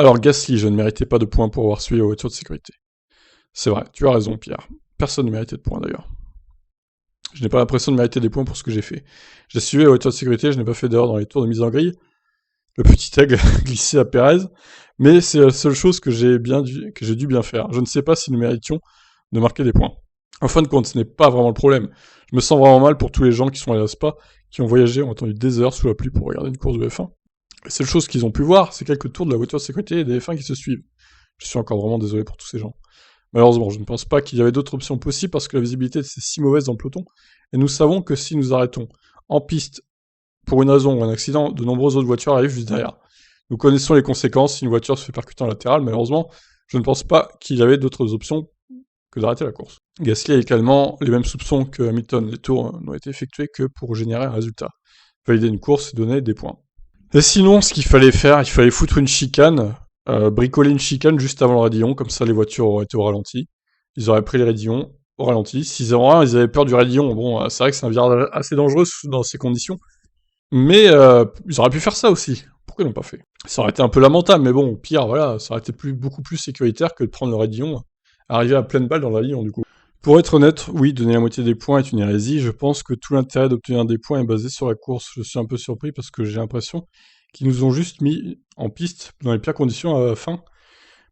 Alors Gasly, je ne méritais pas de points pour avoir suivi la voiture de sécurité. C'est vrai, tu as raison Pierre. Personne ne méritait de points d'ailleurs. Je n'ai pas l'impression de mériter des points pour ce que j'ai fait. J'ai suivi la voiture de sécurité, je n'ai pas fait d'erreur dans les tours de mise en grille. Le petit egg glissé à Perez, mais c'est la seule chose que j'ai dû bien faire. Je ne sais pas si nous méritions de marquer des points. En fin de compte, ce n'est pas vraiment le problème. Je me sens vraiment mal pour tous les gens qui sont allés à Spa, qui ont voyagé, ont attendu des heures sous la pluie pour regarder une course de F1. La seule chose qu'ils ont pu voir, c'est quelques tours de la voiture de sécurité et des F1 qui se suivent. Je suis encore vraiment désolé pour tous ces gens. Malheureusement, je ne pense pas qu'il y avait d'autres options possibles parce que la visibilité était si mauvaise dans le peloton, et nous savons que si nous arrêtons en piste pour une raison ou un accident, de nombreuses autres voitures arrivent juste derrière. Nous connaissons les conséquences si une voiture se fait percuter en latéral, malheureusement, je ne pense pas qu'il y avait d'autres options que d'arrêter la course. Gasly a également les mêmes soupçons que Hamilton, les tours n'ont été effectués que pour générer un résultat. Valider une course et donner des points. Et sinon, ce qu'il fallait faire, il fallait foutre une chicane, bricoler une chicane juste avant le raidillon, comme ça les voitures auraient été au ralenti. Ils auraient pris les raidillons au ralenti. S'ils avaient peur du raidillon, bon, c'est vrai que c'est un virage assez dangereux dans ces conditions. Mais ils auraient pu faire ça aussi. Pourquoi ils l'ont pas fait? Ça aurait été un peu lamentable, mais bon, au pire, voilà, ça aurait été beaucoup plus sécuritaire que de prendre le raidillon, arriver à pleine balle dans le raidillon, du coup. Pour être honnête, oui, donner la moitié des points est une hérésie. Je pense que tout l'intérêt d'obtenir des points est basé sur la course. Je suis un peu surpris parce que j'ai l'impression qu'ils nous ont juste mis en piste dans les pires conditions à la fin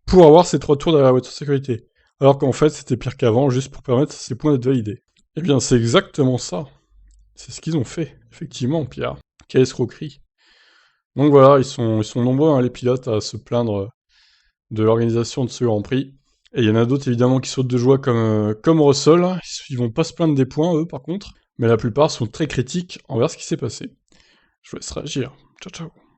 pour avoir ces 3 tours de la voiture de sécurité. Alors qu'en fait, c'était pire qu'avant, juste pour permettre ces points d'être validés. Eh bien, c'est exactement ça. C'est ce qu'ils ont fait, effectivement, Pierre. Quelle escroquerie. Donc voilà, ils sont nombreux, hein, les pilotes, à se plaindre de l'organisation de ce Grand Prix. Et il y en a d'autres, évidemment, qui sautent de joie comme Russell. Ils vont pas se plaindre des points, eux, par contre. Mais la plupart sont très critiques envers ce qui s'est passé. Je vous laisse réagir. Ciao, ciao.